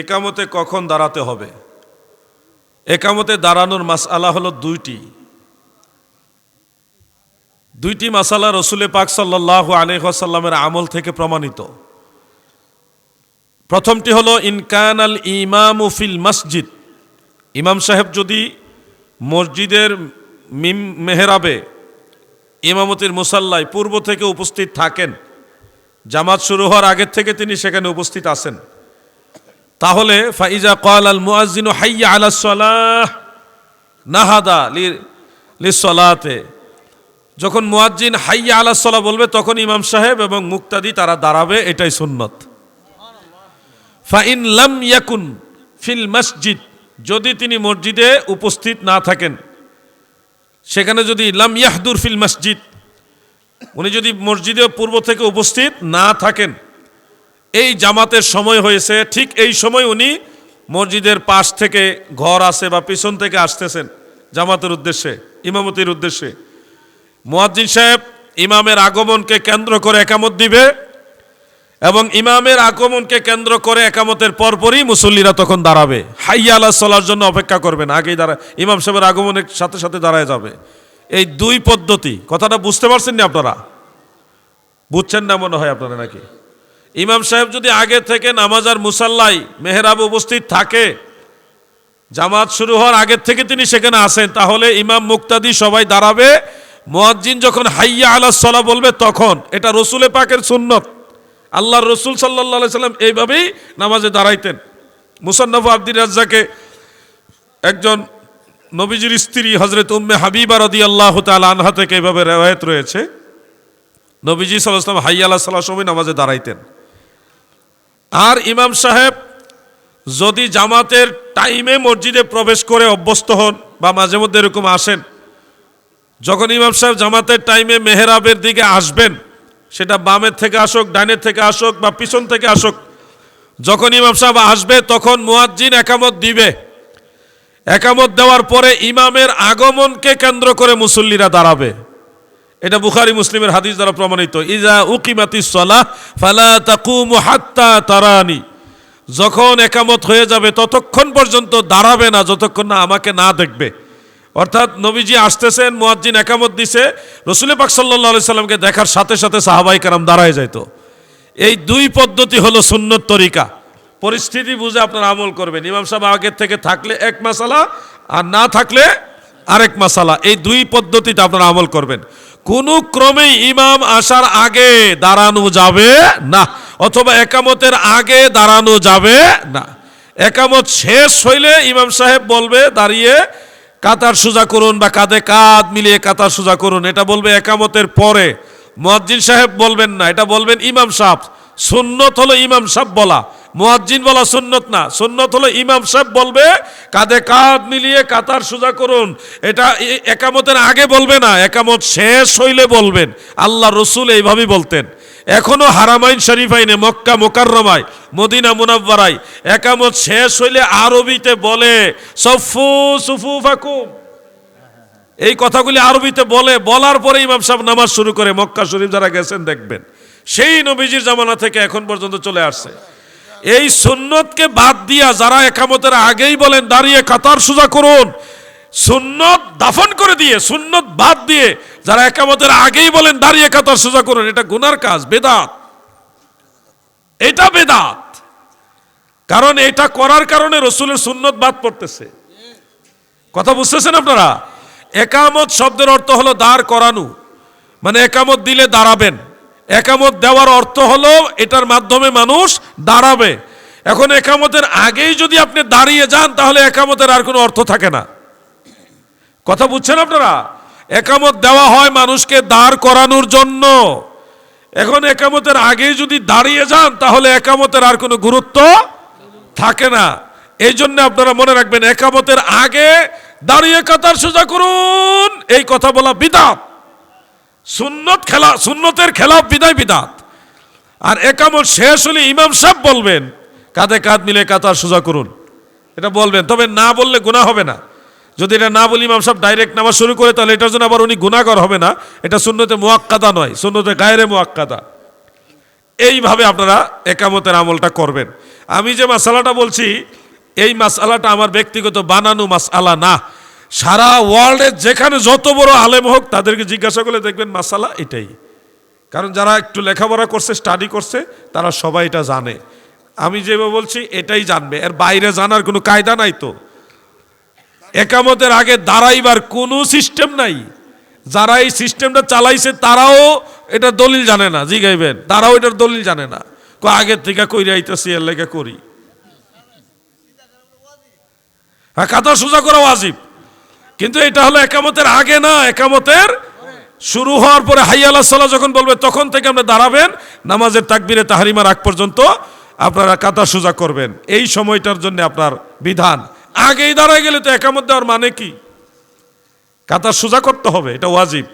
একামতে কখন দাঁড়াতে হবে? একামতে দাঁড়ানোর মাসআলা হলো দুইটি মাসালা রসুলে পাক সাল্লাল্লাহু আলাইহি ওয়াসাল্লামের আমল থেকে প্রমাণিত। প্রথমটি হলো ইনকানাল ইমামু ফিল মসজিদ, ইমাম সাহেব যদি মসজিদের মেহরাবে ইমামতির মুসাল্লায় পূর্ব থেকে উপস্থিত থাকেন, জামাত শুরু হওয়ার আগের থেকে তিনি সেখানে উপস্থিত আছেন, তাহলে ফাইজা ক্বাল আল মুয়াজ্জিনু হাইয়া আলাস সালাহ নাহাদা লিসসালাতে, যখন মুয়াজ্জিন হাইয়া আলাস সালাহ বলবে তখন ইমাম সাহেব এবং মুক্তাদি তারা দাঁড়াবে, এটাই সুন্নত। ফাইন লাম ইয়াকুন ফিল মসজিদ, যদি তিনি মসজিদে উপস্থিত না থাকেন, সেখানে যদি লাম ইয়াহদুর ফিল মসজিদ, উনি যদি মসজিদে পূর্ব থেকে উপস্থিত না থাকেন, এই জামাতের সময় হয়েছে, ঠিক এই সময় উনি মসজিদের পাশ থেকে ঘর আছে বা পিছন থেকে আসতেছেন জামাতের উদ্দেশ্যে, ইমামতির উদ্দেশ্যে, মুয়াজ্জিন সাহেব ইমামের আগমনকে কেন্দ্র করে একামত দিবে এবং ইমামের আগমনকে কেন্দ্র করে একামতের পরপরই মুসল্লিরা তখন দাঁড়াবে, হাইয়া আলাস সালাহর জন্য অপেক্ষা করবেন, আগেই ইমাম সাহেবের আগমনের সাথে সাথে দাঁড়ায় যাবে। এই দুই পদ্ধতি, কথাটা বুঝতে পারছেন না আপনারা? বুঝছেন না মনে হয় আপনারা নাকি? ইমাম সাহেব যদি আগে থেকে নামাজ আর মুসাল্লাই মেহরাবে উপস্থিত থাকে, জামাত শুরু হওয়ার আগের থেকে তিনি সেখানে আসেন, তাহলে ইমাম মুক্তাদি সবাই দাঁড়াবে, মুয়াজ্জিন যখন হাইয়া আলাস সালাহ বলবে তখন। এটা রসুলে পাকের সুন্নত। আল্লাহর রসুল সাল্লাল্লাহু আলাইহি সাল্লাম এইভাবেই নামাজে দাঁড়াইতেন। মুসান্নাফ আব্দুর রাজ্জাকে একজন নবীজির স্ত্রী হযরত উম্মে হাবিবা রাদিয়াল্লাহু তাআলা আনহা থেকে এইভাবে রিওয়ায়াত রয়েছে, নবীজি সাল্লাল্লাহু আলাইহি ওয়াসাল্লাম হাইয়া আলাস সালাহর সময় নামাজে দাঁড়াইতেন। আর ইমাম সাহেব যদি জামাতের টাইমে মসজিদে প্রবেশ করে অভ্যস্ত হন বা মাঝে মধ্যে এরকম আসেন, যখন ইমাম সাহেব জামাতের টাইমে মেহরাবের দিকে আসবেন, সেটা বামের থেকে আসুক, ডাইনের থেকে আসুক বা পিছন থেকে আসুক, যখন ইমাম সাহেব আসবে তখন মুয়াজ্জিন একামত দিবে। একামত দেওয়ার পরে ইমামের আগমনকে কেন্দ্র করে মুসল্লিরা দাঁড়াবে। এটা বুখারী মুসলিমের হাদিস দ্বারা প্রমাণিত। ইজা উকিমাতিস সালাহ ফালা তাকুমু হাত্তা তারানি, যখন একামত হয়ে যাবে ততক্ষণ পর্যন্ত দাঁড়াবে না যতক্ষণ না আমাকে না দেখবে। অর্থাৎ নবীজি আসতেছেন, মুয়াজ্জিন একামত দিছে, রাসূল পাক সাল্লাল্লাহু আলাইহি সাল্লামকে দেখার সাথে সাথে সাহাবায়ে কেরাম দাঁড়ায় যাইতো। এই দুই পদ্ধতি হলো সুন্নত তরিকা। পরিস্থিতি বুঝে আপনারা আমল করবেন। ইমাম সাহেব আগের থেকে থাকলে এক মাসালা, আর না থাকলে আরেক মাসালা, এই দুই পদ্ধতিতে আপনারা আমল করবেন। কোনো ক্রমেই ইমাম আসার আগে দাঁড়ানো যাবে না, অথবা একামতের আগে দাঁড়ানো যাবে না। একামত শেষ হইলে ইমাম সাহেব বলবে দাঁড়িয়ে কাতার সোজা করুন বা কাঁধে কাঁধ মিলিয়ে কাতার সোজা করুন, এটা বলবে একামতের পরে। মুয়াজ্জিন সাহেব বলবেন না, এটা বলবেন ইমাম সাহেব। সুন্নত হলো ইমাম সাহেব বলা, মুয়াজ্জিন বলা সুন্নত না। সুন্নত হলো ইমাম সাহেব বলবে কাঁধে কাঁধ মিলিয়ে কাতার সোজা করুন, এটা একামতের আগে বলবে না, একামত শেষ হইলে বলবেন। আল্লাহ রসুল এইভাবেই বলতেন। এখনো হারামাইন শরীফাইনে, মক্কা মুকাররমায়, মদিনা মুনাওয়ারায় একামত শেষ হইলে আরবিতে বলে সফু সুফুফাকুম, এই কথাগুলি আরবিতে বলে, বলার পরে ইমাম সাহেব নামাজ শুরু করে। মক্কা শরীফ যারা গেছেন দেখবেন, সেই নবীজির জামানা থেকে এখন পর্যন্ত চলে আসছে। এই সুন্নতকে বাদ দিয়া যারা একামতের আগেই বলেন দাঁড়িয়ে কাতার সোজা করুন, সুন্নত দাফন করে দিয়ে, সুন্নত বাদ দিয়ে যারা একামতের আগেই বলেন দাঁড়িয়ে কাতার সোজা করুন, এটা গুনার কাজ, বেদাত। এটা বেদাত, কারণ এটা করার কারণে রসুলের সুন্নত বাদ পড়তেছে। কথা বুঝতেছেন আপনারা? একামত শব্দের অর্থ হলো দাঁড় করানো, মানে একামত দিলে দাঁড়াবেন। একামত দেওয়ার অর্থ হলো এটার মাধ্যমে মানুষ দাঁড়াবে। এখন একামতের আগেই যদি আপনি দাঁড়িয়ে যান তাহলে একামতের আর কোনো অর্থ থাকে না। কথা বুঝছেন আপনারা? একামত দেওয়া হয় মানুষকে দাঁড় করানোর জন্য। এখন একামতের আগেই যদি দাঁড়িয়ে যান তাহলে একামতের আর কোনো গুরুত্ব থাকে না। এই জন্য আপনারা মনে রাখবেন, একামতের আগে দাঁড়িয়ে কাতার সোজা করুন এই কথা বলা বিদআত। সুন্নতের খেলাফ বিদায় বিদআত। আর একামত শেষ হলে ইমাম সাহেব বলবেন কাঁধে কাঁধ মিলে কাতার সোজা করুন, এটা বলবেন। তবে না বললে গুনাহ হবে না। যদি এটা না বলি ইমাম সাহেব ডাইরেক্ট নামাজ শুরু করে, তাহলে এটার জন্য আবার উনি গুনাহগার হবে না। এটা সুন্নতে মুআক্কাদা নয়, সুন্নতে গায়রে মুআক্কাদা। এইভাবে আপনারা একামতের আমলটা করবেন। আমি যে মাসালাটা বলছি এই মাসালাটা আমার ব্যক্তিগত বানানো মাসালা না, সারা ওয়ার্ল্ডে যেখানে যত বড় আলেম হোক তাদেরকে জিজ্ঞাসা করলে দেখবেন মাসালা এটাই। কারণ যারা একটু লেখাপড়া করছে, স্টাডি করছে, তারা সবাই এটা জানে। আমি যেভাবে বলছি এটাই জানবে, এর বাইরে জানার কোনো কায়দা নাই। তো একামতের আগে দাঁড়াইবার কোনো সিস্টেম নাই। যারা এই সিস্টেমটা চালাইছে তারাও এটা দলিল জানে না, জিগাইবেন, তারাও এটার দলিল জানে না। আগের থেকে কইরে আইতেছি এর লেগে করি। হ্যাঁ, কাঁধা সোজা করা ওয়াজিব, কিন্তু এটা হলো একামতের আগে না, একামতের শুরু হওয়ার পরে হাইয়া আলাস সালাহ যখন বলবে তখন থেকে আমরা দাঁড়াবেন, নামাজের তাকবীরে তাহরিমার আগ পর্যন্ত আপনারা কাঁধা সোজা করবেন। এই সময়টার জন্য আপনার বিধান। আগেই দাঁড়ায় গেলে তো একামত দেওয়ার মানে কি? কাঁধা সোজা করতে হবে, এটা ওয়াজিব।